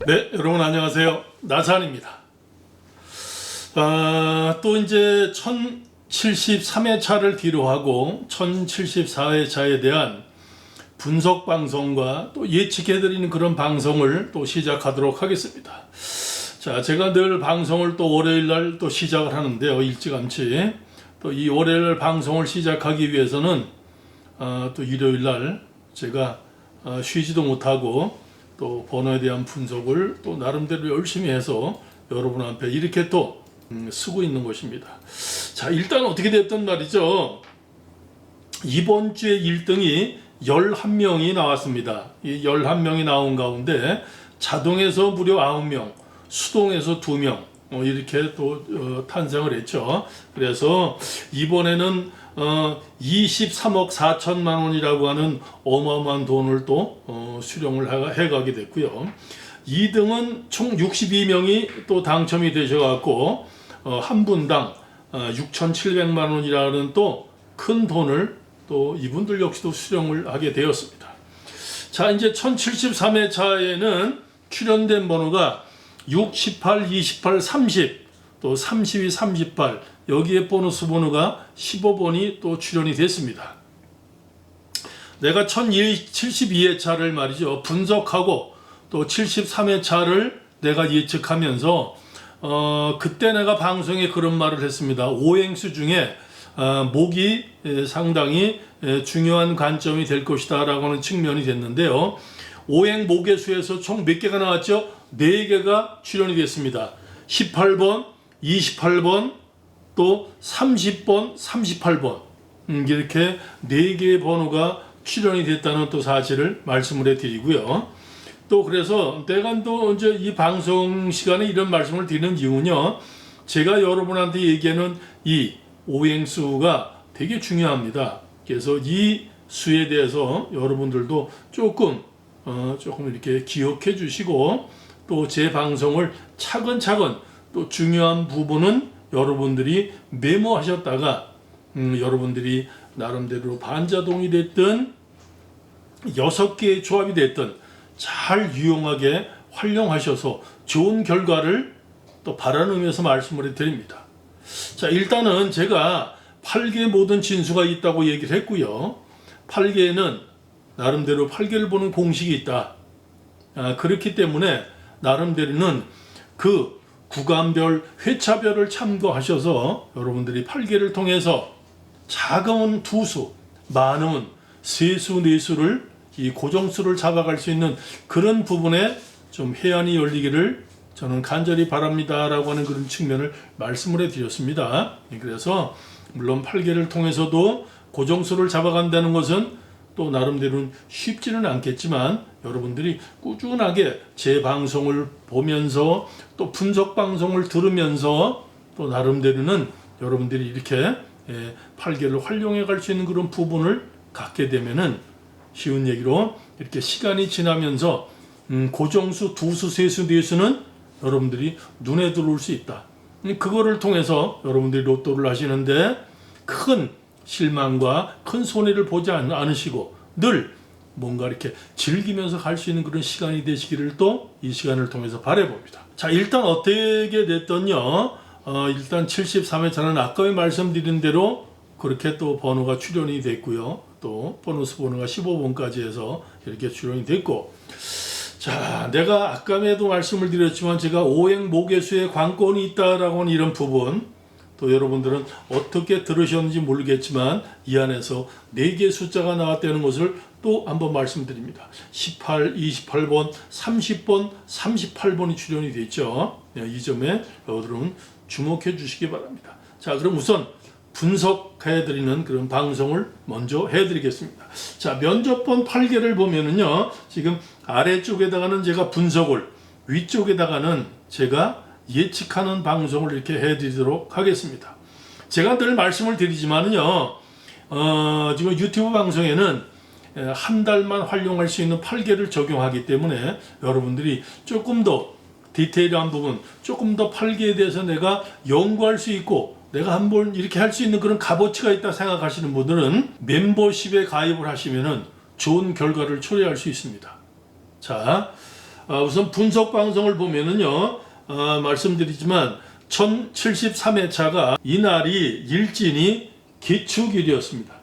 네, 여러분 안녕하세요. 나산입니다. 또 이제 1073회차를 뒤로 하고 1074회차에 대한 분석 방송과 또 예측해드리는 그런 방송을 또 시작하도록 하겠습니다. 자, 제가 늘 방송을 또 월요일 날 또 시작을 하는데요. 일찌감치 또 이 월요일 방송을 시작하기 위해서는 또 일요일 날 제가 쉬지도 못하고 또 번호에 대한 분석을 또 나름대로 열심히 해서 여러분 앞에 이렇게 또 쓰고 있는 것입니다. 자, 일단 어떻게 됐든 말이죠. 이번 주에 1등이 11명이 나왔습니다. 이 11명이 나온 가운데 자동에서 무려 9명, 수동에서 2명 이렇게 또 탄생을 했죠. 그래서 이번에는 23억 4천만 원이라고 하는 어마어마한 돈을 또 수령을 해가게 됐고요. 2등은 총 62명이 또 당첨이 되셔갖고 한 분당 6,700만 원이라는 또 큰 돈을 또 이분들 역시도 수령을 하게 되었습니다. 자, 이제 1073회차에는 출연된 번호가 6, 18, 28, 30, 또 32, 38 여기에 보너스 번호가 15번이 또 출연이 됐습니다. 내가 1072회차를 말이죠 분석하고 또 73회차를 내가 예측하면서 그때 내가 방송에 그런 말을 했습니다. 오행수 중에 목이 상당히 중요한 관점이 될 것이다 라고 하는 측면이 됐는데요. 오행 목의 수에서 총 몇 개가 나왔죠? 4개가 출연이 됐습니다. 18번, 28번, 또 30번, 38번 이렇게 4개의 번호가 출연이 됐다는 또 사실을 말씀을 해드리고요. 또 그래서 내가 또 이제 이 방송 시간에 이런 말씀을 드리는 이유는요. 제가 여러분한테 얘기하는 이 오행수가 되게 중요합니다. 그래서 이 수에 대해서 여러분들도 조금 이렇게 기억해 주시고 또 제 방송을 차근차근 또 중요한 부분은 여러분들이 메모하셨다가 여러분들이 나름대로 반자동이 됐든 6개의 조합이 됐든 잘 유용하게 활용하셔서 좋은 결과를 또 바라는 의미에서 말씀을 해드립니다. 자, 일단은 제가 8개의 모든 진수가 있다고 얘기를 했고요. 8개에는 나름대로 8개를 보는 공식이 있다. 그렇기 때문에 나름대로는 그 구간별, 회차별을 참고하셔서 여러분들이 8개를 통해서 작은 두수, 많은 세수, 네수를 이 고정수를 잡아갈 수 있는 그런 부분에 좀 해안이 열리기를 저는 간절히 바랍니다 라고 하는 그런 측면을 말씀을 해드렸습니다. 그래서 물론 8개를 통해서도 고정수를 잡아간다는 것은 또 나름대로는 쉽지는 않겠지만 여러분들이 꾸준하게 제 방송을 보면서 또 분석 방송을 들으면서 또 나름대로는 여러분들이 이렇게 8개를 활용해 갈 수 있는 그런 부분을 갖게 되면은 쉬운 얘기로 이렇게 시간이 지나면서 고정수, 두수, 세수, 네수는 여러분들이 눈에 들어올 수 있다. 그거를 통해서 여러분들이 로또를 하시는데 큰 실망과 큰 손해를 보지 않으시고 늘 뭔가 이렇게 즐기면서 갈 수 있는 그런 시간이 되시기를 또 이 시간을 통해서 바라봅니다. 자, 일단 어떻게 됐던요. 일단 73회차는 아까 말씀드린 대로 그렇게 또 번호가 출연이 됐고요. 또 보너스 번호가 15번까지 해서 이렇게 출연이 됐고, 자, 내가 아까에도 말씀을 드렸지만 제가 오행 목의수의 관건이 있다라고 하는 이런 부분 또 여러분들은 어떻게 들으셨는지 모르겠지만 이 안에서 4개의 숫자가 나왔다는 것을 또 한번 말씀드립니다. 18, 28번, 30번, 38번이 출연이 됐죠. 이 점에 여러분 주목해 주시기 바랍니다. 자, 그럼 우선 분석해드리는 그런 방송을 먼저 해드리겠습니다. 자, 면접번 8개를 보면은요, 지금 아래쪽에다가는 제가 분석을, 위쪽에다가는 제가 예측하는 방송을 이렇게 해드리도록 하겠습니다. 제가 늘 말씀을 드리지만은요, 지금 유튜브 방송에는 한 달만 활용할 수 있는 8개를 적용하기 때문에 여러분들이 조금 더 디테일한 부분, 조금 더 8개에 대해서 내가 연구할 수 있고 내가 한번 이렇게 할 수 있는 그런 값어치가 있다 생각하시는 분들은 멤버십에 가입을 하시면은 좋은 결과를 초래할 수 있습니다. 자, 우선 분석 방송을 보면은요, 말씀드리지만 1073회차가 이날이 일진이 기축일이었습니다.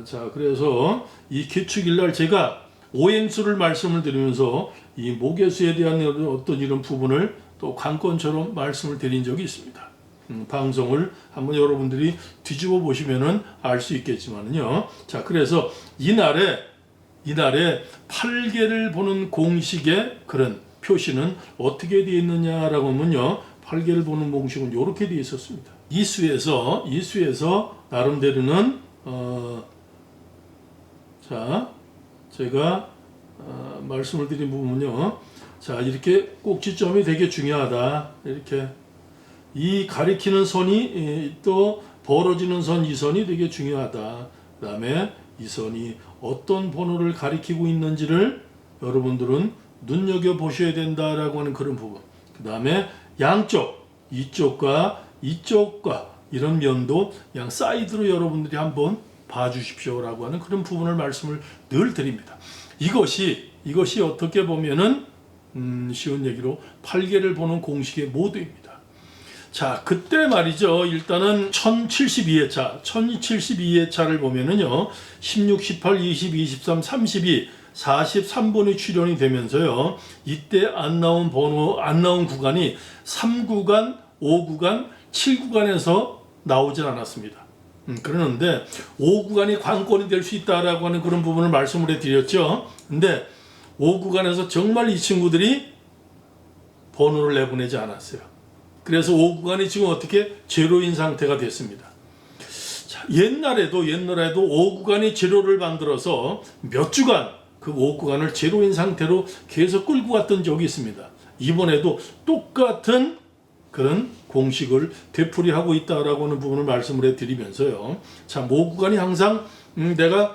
자, 그래서 이 기축일날 제가 오행수를 말씀을 드리면서 이 목예수에 대한 어떤 이런 부분을 또 관건처럼 말씀을 드린 적이 있습니다. 방송을 한번 여러분들이 뒤집어 보시면은 알 수 있겠지만은요. 자, 그래서 이날에 팔계를 보는 공식의 그런 표시는 어떻게 되어 있느냐라고 하면요. 팔계를 보는 공식은 이렇게 되어 있었습니다. 이 수에서 나름대로는 자, 제가 말씀을 드린 부분은요. 자, 이렇게 꼭지점이 되게 중요하다. 이렇게 이 가리키는 선이 또 벌어지는 선, 이 선이 되게 중요하다. 그 다음에 이 선이 어떤 번호를 가리키고 있는지를 여러분들은 눈여겨보셔야 된다라고 하는 그런 부분. 그 다음에 양쪽, 이쪽과 이런 면도 양 사이드로 여러분들이 한번 봐주십시오라고 하는 그런 부분을 말씀을 늘 드립니다. 이것이 어떻게 보면은 쉬운 얘기로 팔계를 보는 공식의 모두입니다. 자, 그때 말이죠. 일단은 1072회차를 보면은요. 16, 18, 20, 23, 32, 43번이 출연이 되면서요. 이때 안 나온 구간이 3구간, 5구간, 7구간에서 나오질 않았습니다. 그러는데 5구간이 관건이 될 수 있다라고 하는 그런 부분을 말씀을 해드렸죠. 근데 5구간에서 정말 이 친구들이 번호를 내보내지 않았어요. 그래서 5구간이 지금 어떻게 제로인 상태가 됐습니다. 자, 옛날에도 5구간이 제로를 만들어서 몇 주간 그 5구간을 제로인 상태로 계속 끌고 갔던 적이 있습니다. 이번에도 똑같은 그런 공식을 되풀이하고 있다라고 하는 부분을 말씀을 해드리면서요. 자, 5구간이 항상 내가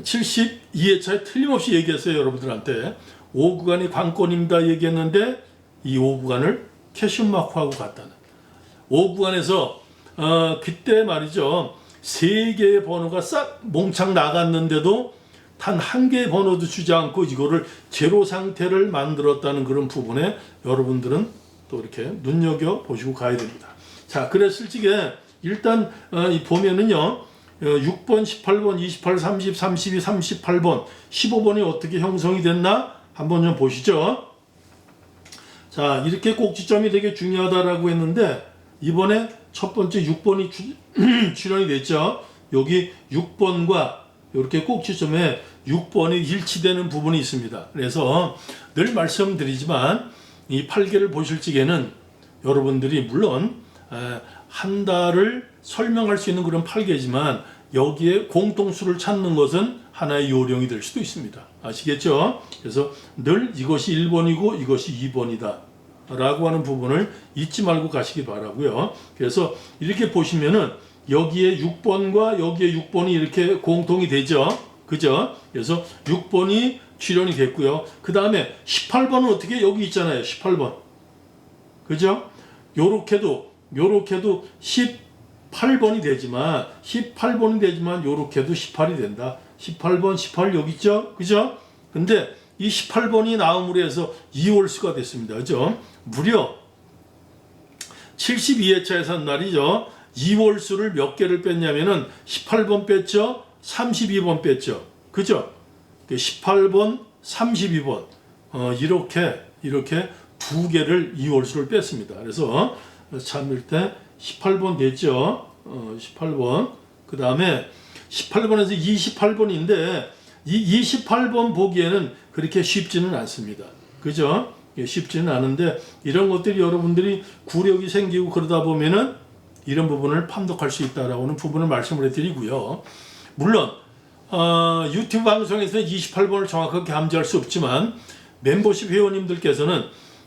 72회차에 틀림없이 얘기했어요. 여러분들한테 5구간이 관건입니다 얘기했는데 이 5구간을 캐션마크하고 갔다는 5구간에서 그때 말이죠. 3개의 번호가 싹 몽창 나갔는데도 단 한 개의 번호도 주지 않고 이거를 제로 상태를 만들었다는 그런 부분에 여러분들은 또 이렇게 눈여겨보시고 가야 됩니다. 자, 그랬을 적에 일단 보면은요. 6번, 18번, 28, 30, 32, 38번, 15번이 어떻게 형성이 됐나 한번 좀 보시죠. 자, 이렇게 꼭지점이 되게 중요하다라고 했는데 이번에 첫 번째 6번이 출연이 됐죠. 여기 6번과 이렇게 꼭지점에 6번이 일치되는 부분이 있습니다. 그래서 늘 말씀드리지만 이 팔계를 보실 적에는 여러분들이 물론 한 달을 설명할 수 있는 그런 팔계지만 여기에 공통수를 찾는 것은 하나의 요령이 될 수도 있습니다. 아시겠죠? 그래서 늘 이것이 1번이고 이것이 2번이다 라고 하는 부분을 잊지 말고 가시기 바라고요. 그래서 이렇게 보시면은 여기에 6번과 여기에 6번이 이렇게 공통이 되죠. 그죠? 그래서 6번이 출연이 됐고요. 그 다음에 18번은 어떻게 여기 있잖아요. 18번. 그죠? 요렇게도 18번이 되지만 요렇게도 18이 된다. 18번, 18 여기 있죠? 그죠? 근데 이 18번이 나옴으로 해서 2월수가 됐습니다. 그죠? 무려 72회차에서 한 날이죠. 2월수를 몇 개를 뺐냐면은 18번 뺐죠? 32번 뺐죠? 그죠? 18번, 32번 이렇게 두 개를 2월수를 뺐습니다. 그래서 참을 때 18번 됐죠? 18번. 그 다음에 18번에서 28번인데 이 28번 보기에는 그렇게 쉽지는 않습니다. 그죠? 쉽지는 않은데 이런 것들이 여러분들이 구력이 생기고 그러다 보면은 이런 부분을 판독할 수 있다라는 부분을 말씀을 해드리고요. 물론 유튜브 방송에서 28번을 정확하게 감지할 수 없지만 멤버십 회원님들께서는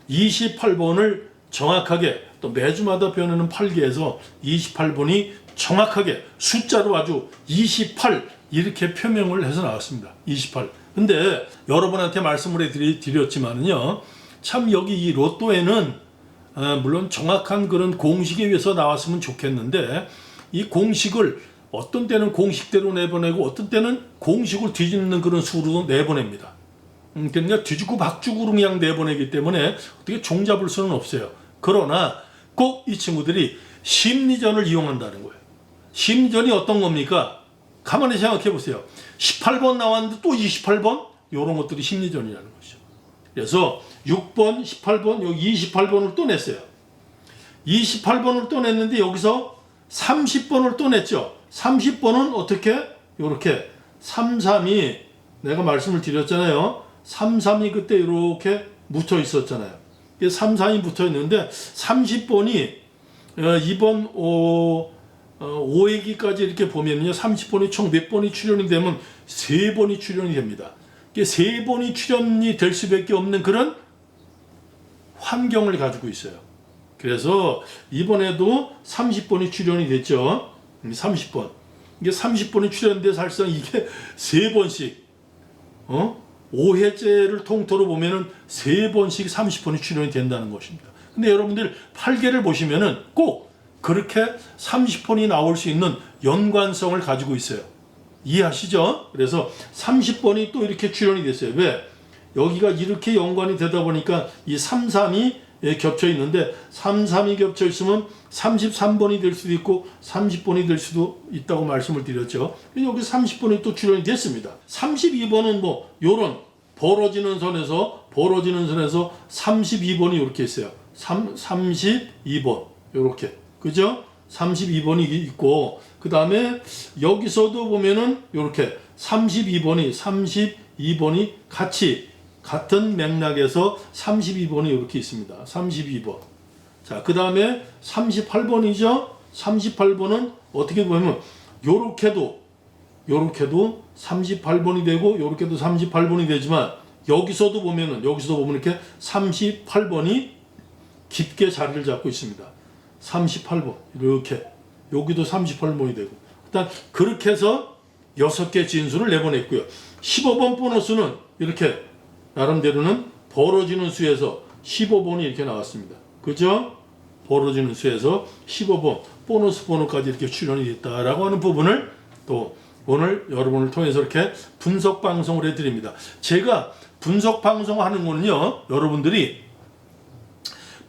28번을 정확하게 또 매주마다 변하는 8개에서 28번이 정확하게 숫자로 아주 28 이렇게 표명을 해서 나왔습니다. 28. 근데 여러분한테 말씀을 해드렸지만은요. 참 여기 이 로또에는 물론 정확한 그런 공식에 의해서 나왔으면 좋겠는데 이 공식을 어떤 때는 공식대로 내보내고 어떤 때는 공식을 뒤집는 그런 수로 내보냅니다. 그러니까 뒤죽고 박죽으로 그냥 내보내기 때문에 어떻게 종잡을 수는 없어요. 그러나 꼭 이 친구들이 심리전을 이용한다는 거예요. 심리전이 어떤 겁니까? 가만히 생각해 보세요. 18번 나왔는데 또 28번? 이런 것들이 심리전이라는 거죠. 그래서 6번, 18번, 여기 28번을 또 냈어요. 28번을 또 냈는데 여기서 30번을 또 냈죠. 30번은 어떻게? 이렇게 3, 3이 내가 말씀을 드렸잖아요. 3, 3이 그때 이렇게 묻혀 있었잖아요. 3, 3이 붙어 있는데 30번이 2번 5회기까지 이렇게 보면요. 30번이 총 몇 번이 출연이 되면 3번이 출연이 됩니다. 3번이 출연이 될 수밖에 없는 그런 환경을 가지고 있어요. 그래서 이번에도 30번이 출연이 됐죠. 30번. 이게 30번이 출연인데 사실상 이게 3번씩 5회째를 통틀어 보면은 3번씩 30번이 출연이 된다는 것입니다. 근데 여러분들 8개를 보시면은 꼭 그렇게 30번이 나올 수 있는 연관성을 가지고 있어요. 이해하시죠? 그래서 30번이 또 이렇게 출연이 됐어요. 왜? 여기가 이렇게 연관이 되다 보니까 이 3, 3이 겹쳐 있는데 3, 3이 겹쳐 있으면 33번이 될 수도 있고 30번이 될 수도 있다고 말씀을 드렸죠. 여기 30번이 또 출연이 됐습니다. 32번은 뭐 요런 벌어지는 선에서 32번이 이렇게 있어요. 32번 요렇게. 그죠? 32번이 있고 그 다음에 여기서도 보면은 요렇게 32번이 같은 맥락에서 32번이 이렇게 있습니다. 32번. 자, 그 다음에 38번이죠. 38번은 어떻게 보면 요렇게도 38번이 되고 요렇게도 38번이 되지만 여기서도 보면 이렇게 38번이 깊게 자리를 잡고 있습니다. 38번 이렇게 여기도 38번이 되고 일단 그렇게 해서 6개 진수를 내보냈고요. 15번 보너스는 이렇게 나름대로는 벌어지는 수에서 15번이 이렇게 나왔습니다. 그죠? 벌어지는 수에서 15번 보너스 번호까지 이렇게 출연이 됐다라고 하는 부분을 또 오늘 여러분을 통해서 이렇게 분석 방송을 해드립니다. 제가 분석 방송하는 거는요, 여러분들이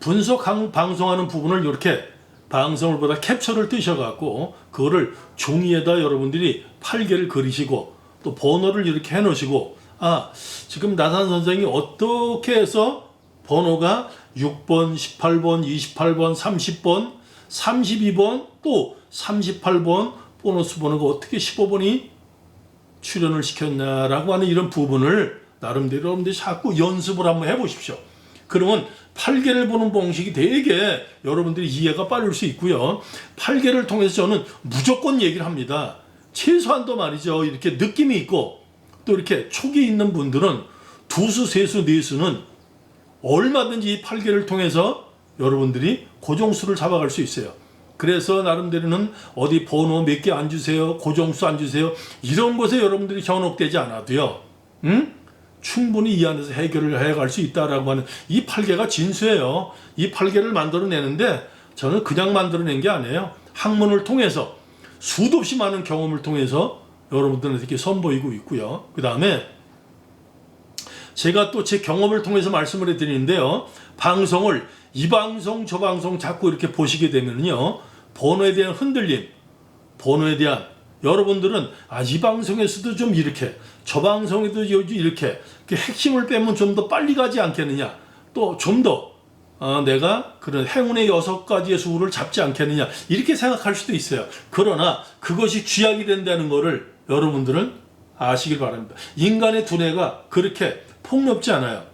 분석 방송하는 부분을 이렇게 방송을 보다 캡처를 뜨셔갖고 그거를 종이에다 여러분들이 8개를 그리시고 또 번호를 이렇게 해놓으시고 지금 나산 선생이 어떻게 해서 번호가 6번, 18번, 28번, 30번, 32번, 또 38번 보너스 번호가 어떻게 15번이 출연을 시켰냐라고 하는 이런 부분을 나름대로 여러분들이 자꾸 연습을 한번 해보십시오. 그러면 8개를 보는 방식이 되게 여러분들이 이해가 빠를 수 있고요. 8개를 통해서 저는 무조건 얘기를 합니다. 최소한도 말이죠. 이렇게 느낌이 있고 또 이렇게 촉이 있는 분들은 두수, 세수, 네수는 얼마든지 이 8개를 통해서 여러분들이 고정수를 잡아갈 수 있어요. 그래서 나름대로는 어디 번호 몇 개 안 주세요. 고정수 안 주세요. 이런 것에 여러분들이 현혹되지 않아도요. 충분히 이 안에서 해결을 해갈 수 있다라고 하는 이 8개가 진수예요. 이 8개를 만들어내는데 저는 그냥 만들어낸 게 아니에요. 학문을 통해서 수도 없이 많은 경험을 통해서 여러분들한테 이렇게 선보이고 있고요. 그 다음에 제가 또 제 경험을 통해서 말씀을 해드리는데요. 방송을 이 방송 저 방송 자꾸 이렇게 보시게 되면요. 번호에 대한 흔들림, 번호에 대한 여러분들은 이 방송에서도 좀 이렇게 저 방송에도 이렇게 핵심을 빼면 좀 더 빨리 가지 않겠느냐, 또 좀 더 내가 그런 행운의 6가지의 수를 잡지 않겠느냐 이렇게 생각할 수도 있어요. 그러나 그것이 쥐약이 된다는 것을 여러분들은 아시길 바랍니다. 인간의 두뇌가 그렇게 폭넓지 않아요.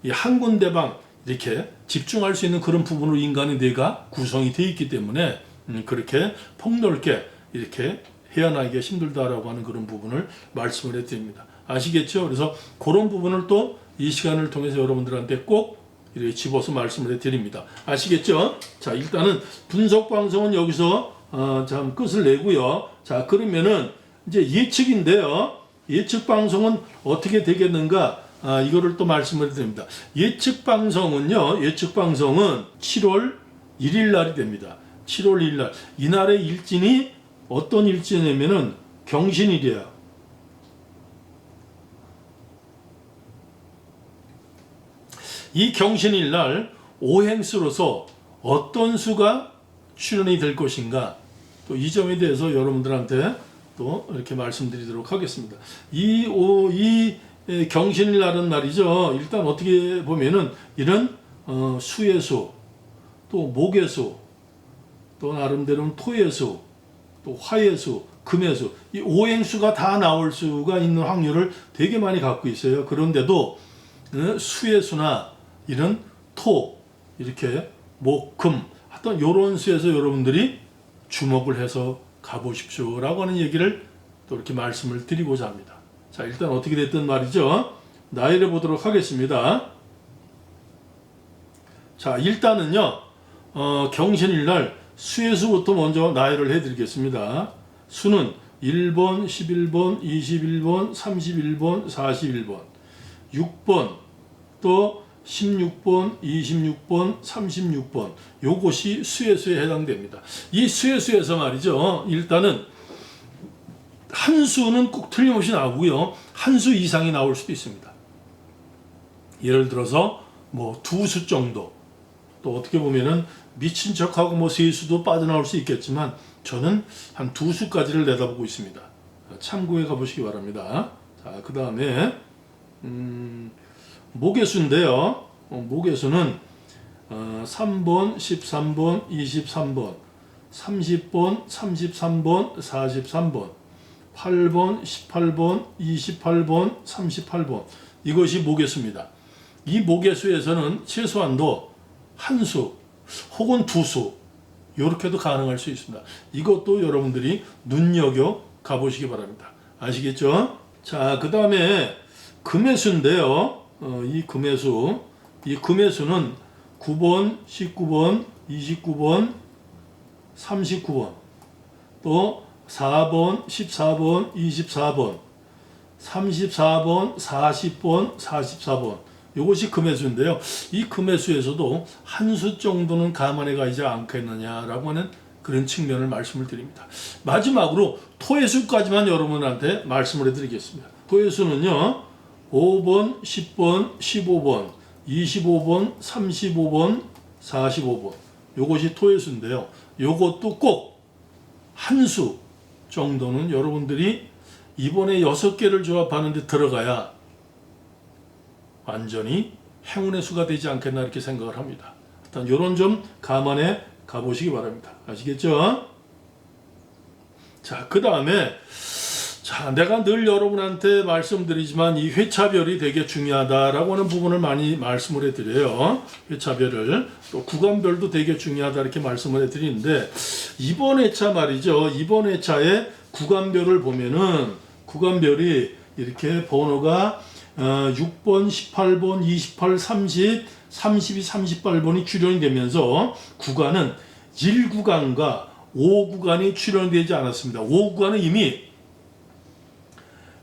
이 한 군데방 이렇게 집중할 수 있는 그런 부분으로 인간의 뇌가 구성이 되어 있기 때문에 그렇게 폭넓게 이렇게 헤어나기가 힘들다라고 하는 그런 부분을 말씀을 해드립니다. 아시겠죠? 그래서 그런 부분을 또 이 시간을 통해서 여러분들한테 꼭 이렇게 집어서 말씀을 해드립니다. 아시겠죠? 자, 일단은 분석 방송은 여기서 참 끝을 내고요. 자, 그러면은 이제 예측인데요. 예측 방송은 어떻게 되겠는가? 이거를 또 말씀을 드립니다. 예측 방송은요. 예측 방송은 7월 1일 날이 됩니다. 7월 1일 날. 이날의 일진이 어떤 일진이냐면은 경신일이에요. 이 경신일 날 오행수로서 어떤 수가 출현이 될 것인가, 또 이 점에 대해서 여러분들한테 또 이렇게 말씀드리도록 하겠습니다. 이 경신일 날은 말이죠. 일단 어떻게 보면은 이런 수의 수, 또 목의 수, 또 나름대로는 토의 수, 또 화의 수, 금의 수, 이 오행수가 다 나올 수가 있는 확률을 되게 많이 갖고 있어요. 그런데도 수의 수나 이런 토, 이렇게 목, 금, 하여튼 이런 수에서 여러분들이 주목을 해서 가보십시오라고 하는 얘기를 또 이렇게 말씀을 드리고자 합니다. 자, 일단 어떻게 됐든 말이죠. 나열해 보도록 하겠습니다. 자, 일단은요, 경신일 날 수의 수부터 먼저 나열을 해드리겠습니다. 수는 1번, 11번, 21번, 31번, 41번, 6번, 또 16번, 26번, 36번, 요것이 수의 수에 해당됩니다. 이 수의 수에서 말이죠. 일단은 한 수는 꼭 틀림없이 나오고요. 한 수 이상이 나올 수도 있습니다. 예를 들어서 뭐 두 수 정도, 또 어떻게 보면은 미친 척하고 뭐 세 수도 빠져나올 수 있겠지만 저는 한 두 수까지를 내다보고 있습니다. 참고해 가보시기 바랍니다. 자, 그 다음에 목의수인데요. 목의수는 3번, 13번, 23번, 30번, 33번, 43번, 8번, 18번, 28번, 38번, 이것이 목의수입니다. 이 목의수에서는 최소한도 한 수 혹은 두 수 이렇게도 가능할 수 있습니다. 이것도 여러분들이 눈여겨 가보시기 바랍니다. 아시겠죠? 자, 그 다음에 금의수인데요. 이 금의수는 9번, 19번, 29번, 39번, 또 4번, 14번, 24번, 34번, 40번, 44번, 이것이 금의수인데요. 이 금의수에서도 한 수 정도는 감안해 가지 않겠느냐라고 하는 그런 측면을 말씀을 드립니다. 마지막으로 토의 수까지만 여러분한테 말씀을 해드리겠습니다. 토의 수는요, 5번, 10번, 15번, 25번, 35번, 45번, 요것이 토의 수인데요. 요것도 꼭 한 수 정도는 여러분들이 이번에 6개를 조합하는데 들어가야 완전히 행운의 수가 되지 않겠나 이렇게 생각을 합니다. 일단 이런 점 감안해 가보시기 바랍니다. 아시겠죠? 자, 그 다음에 내가 늘 여러분한테 말씀드리지만 이 회차별이 되게 중요하다라고 하는 부분을 많이 말씀을 해드려요. 회차별을. 또 구간별도 되게 중요하다 이렇게 말씀을 해드리는데, 이번 회차 말이죠. 이번 회차의 구간별을 보면은 구간별이 이렇게 번호가 6번, 18번, 28, 30, 32, 38번이 출연이 되면서 구간은 1구간과 5구간이 출연되지 않았습니다. 5구간은 이미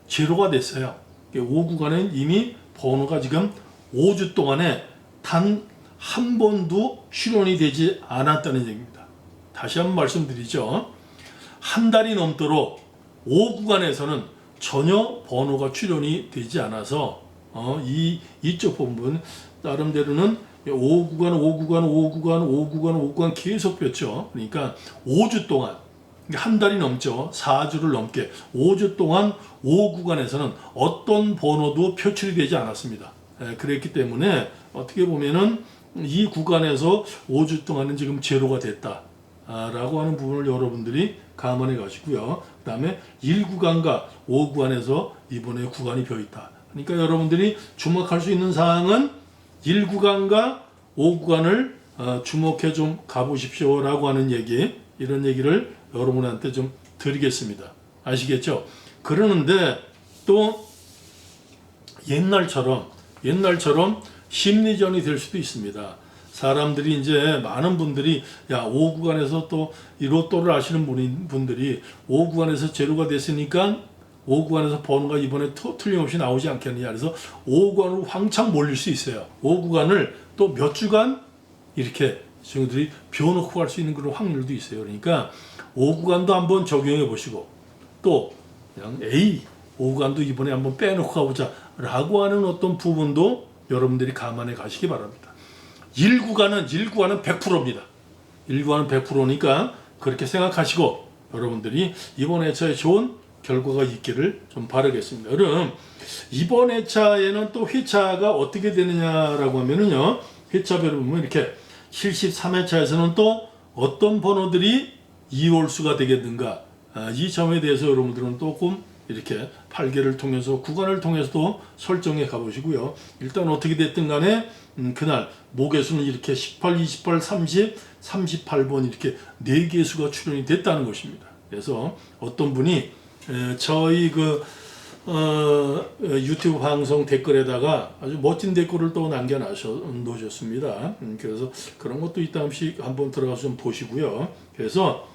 제로가 됐어요. 5구간은 이미 번호가 지금 5주 동안에 단 한 번도 출연이 되지 않았다는 얘기입니다. 다시 한번 말씀드리죠. 한 달이 넘도록 5구간에서는 전혀 번호가 출연이 되지 않아서 이쪽 부분 나름대로는 5구간 계속 폈죠. 그러니까 5주 동안, 한 달이 넘죠. 4주를 넘게 5주 동안 5구간에서는 어떤 번호도 표출이 되지 않았습니다. 그랬기 때문에 어떻게 보면은 이 구간에서 5주 동안은 지금 제로가 됐다 라고 하는 부분을 여러분들이 감안해 가시고요. 그 다음에 1구간과 5구간에서 이번에 구간이 벼있다. 그러니까 여러분들이 주목할 수 있는 사항은 1구간과 5구간을 주목해 좀 가보십시오 라고 하는 얘기, 이런 얘기를 여러분한테 좀 드리겠습니다. 아시겠죠? 그러는데 또 옛날처럼 심리전이 될 수도 있습니다. 사람들이 이제 많은 분들이 5구간에서 또 이 로또를 아시는 분들이 5구간에서 제로가 됐으니까 5구간에서 번호가 이번에 틀림없이 나오지 않겠느냐. 그래서 5구간으로 황창 몰릴 수 있어요. 5구간을 또 몇 주간 이렇게 친구들이 비워놓고 갈 수 있는 그런 확률도 있어요. 그러니까 5구간도 한번 적용해 보시고, 또 그냥 5구간도 이번에 한번 빼놓고 가보자 라고 하는 어떤 부분도 여러분들이 감안해 가시기 바랍니다. 일구가는 100%입니다. 일구가는 100%니까 그렇게 생각하시고 여러분들이 이번 회차에 좋은 결과가 있기를 좀 바라겠습니다. 그럼 이번 회차에는 또 회차가 어떻게 되느냐라고 하면은요, 회차별로 보면 이렇게 73회차에서는 또 어떤 번호들이 이홀수가 되겠는가, 이 점에 대해서 여러분들은 조금 이렇게 8개를 통해서 구간을 통해서도 설정해 가보시고요. 일단 어떻게 됐든 간에 그날 목의 수는 이렇게 18, 28, 30, 38번 이렇게 4개의 수가 출연이 됐다는 것입니다. 그래서 어떤 분이 저희 유튜브 방송 댓글에다가 아주 멋진 댓글을 또 놓으셨습니다. 그래서 그런 것도 이따 한번 들어가서 좀 보시고요. 그래서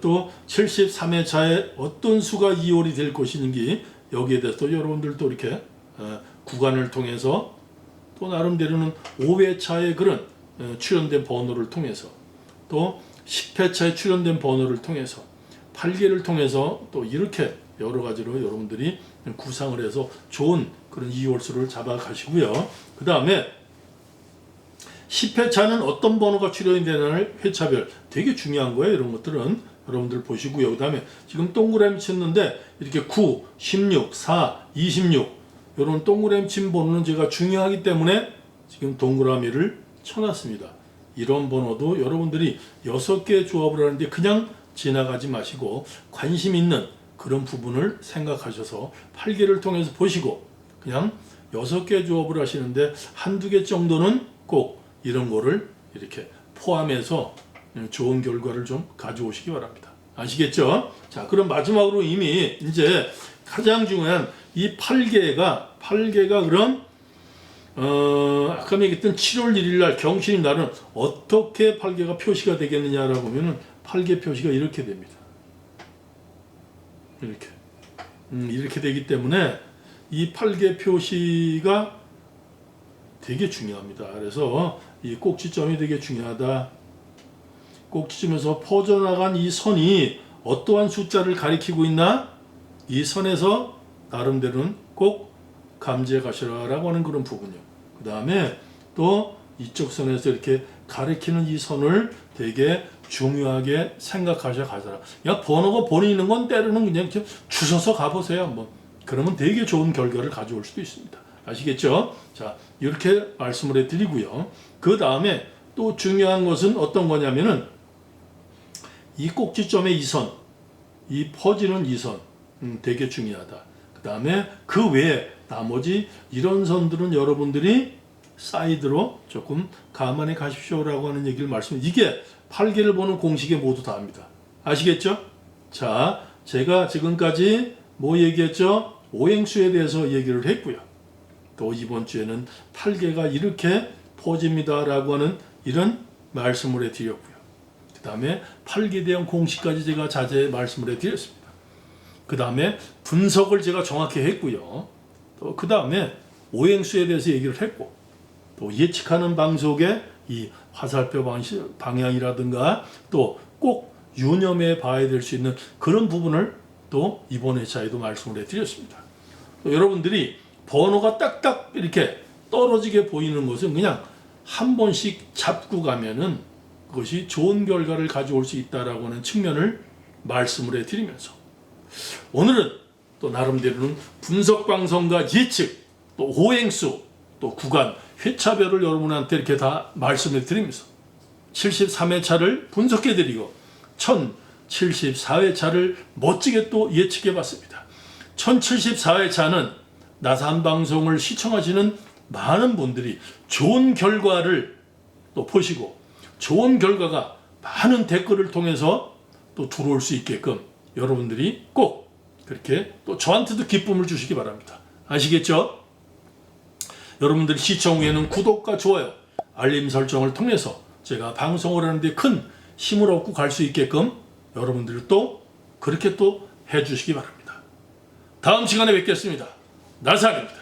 또 73회차에 어떤 수가 이홀이 될 것인지 여기에 대해서 또 여러분들도 이렇게 구간을 통해서 또 나름대로는 5회차에 그런 출연된 번호를 통해서 또 10회차에 출연된 번호를 통해서 8개를 통해서 또 이렇게 여러 가지로 여러분들이 구상을 해서 좋은 그런 이홀수를 잡아 가시고요. 그 다음에 10회차는 어떤 번호가 출연이 되는 회차별 되게 중요한 거예요. 이런 것들은 여러분들 보시고요. 그 다음에 지금 동그라미 쳤는데 이렇게 9, 16, 4, 26 이런 동그라미 친 번호는 제가 중요하기 때문에 지금 동그라미를 쳐놨습니다. 이런 번호도 여러분들이 6개의 조합을 하는데 그냥 지나가지 마시고 관심 있는 그런 부분을 생각하셔서 8개를 통해서 보시고 그냥 6개 조합을 하시는데 한두 개 정도는 꼭 이런 거를 이렇게 포함해서 좋은 결과를 좀 가져오시기 바랍니다. 아시겠죠? 자, 그럼 마지막으로 이미 이제 가장 중요한 이 8개가 그럼 아까 얘기했던 7월 1일 날 경신의 날은 어떻게 8개가 표시가 되겠느냐라고 하면은 8개 표시가 이렇게 됩니다. 이렇게 되기 때문에 이 8개 표시가 되게 중요합니다. 그래서 이 꼭지점이 되게 중요하다. 꼭지점에서 퍼져나간 이 선이 어떠한 숫자를 가리키고 있나? 이 선에서 나름대로는 꼭 감지해 가시라라고 하는 그런 부분이요. 그 다음에 또 이쪽 선에서 이렇게 가리키는 이 선을 되게 중요하게 생각하셔 가더라. 그냥 번호가 본인 있는 건 때로는 그냥 주워서 가보세요. 한번. 그러면 되게 좋은 결과를 가져올 수도 있습니다. 아시겠죠? 자, 이렇게 말씀을 해드리고요. 그 다음에 또 중요한 것은 어떤 거냐면은 이 꼭지점의 이 선, 이 퍼지는 이 선, 되게 중요하다. 그 다음에 그 외에 나머지 이런 선들은 여러분들이 사이드로 조금 감안해 가십시오라고 하는 얘기를 이게 8개를 보는 공식에 모두 다 합니다. 아시겠죠? 자, 제가 지금까지 뭐 얘기했죠? 오행수에 대해서 얘기를 했고요. 또 이번 주에는 8개가 이렇게 퍼집니다라고 하는 이런 말씀을 해드렸고요. 그 다음에 8개 대형 공식까지 제가 자세히 말씀을 해드렸습니다. 그 다음에 분석을 제가 정확히 했고요. 또 그 다음에 오행수에 대해서 얘기를 했고 또 예측하는 방송의 이 화살표 방향이라든가 또 꼭 유념해 봐야 될 수 있는 그런 부분을 또 이번 회차에도 말씀을 해드렸습니다. 또 여러분들이 번호가 딱딱 이렇게 떨어지게 보이는 것은 그냥 한 번씩 잡고 가면은 그것이 좋은 결과를 가져올 수 있다라고 하는 측면을 말씀을 해드리면서 오늘은 또 나름대로는 분석 방송과 예측 또 오행수 또 구간 회차별을 여러분한테 이렇게 다 말씀해 드리면서 73회차를 분석해 드리고 1074회차를 멋지게 또 예측해 봤습니다. 1074회차는 나산 방송을 시청하시는 많은 분들이 좋은 결과를 또 보시고 좋은 결과가 많은 댓글을 통해서 또 들어올 수 있게끔 여러분들이 꼭 그렇게 또 저한테도 기쁨을 주시기 바랍니다. 아시겠죠? 여러분들이 시청 후에는 구독과 좋아요, 알림 설정을 통해서 제가 방송을 하는데 큰 힘을 얻고 갈 수 있게끔 여러분들이 또 그렇게 또 해주시기 바랍니다. 다음 시간에 뵙겠습니다. 나산입니다.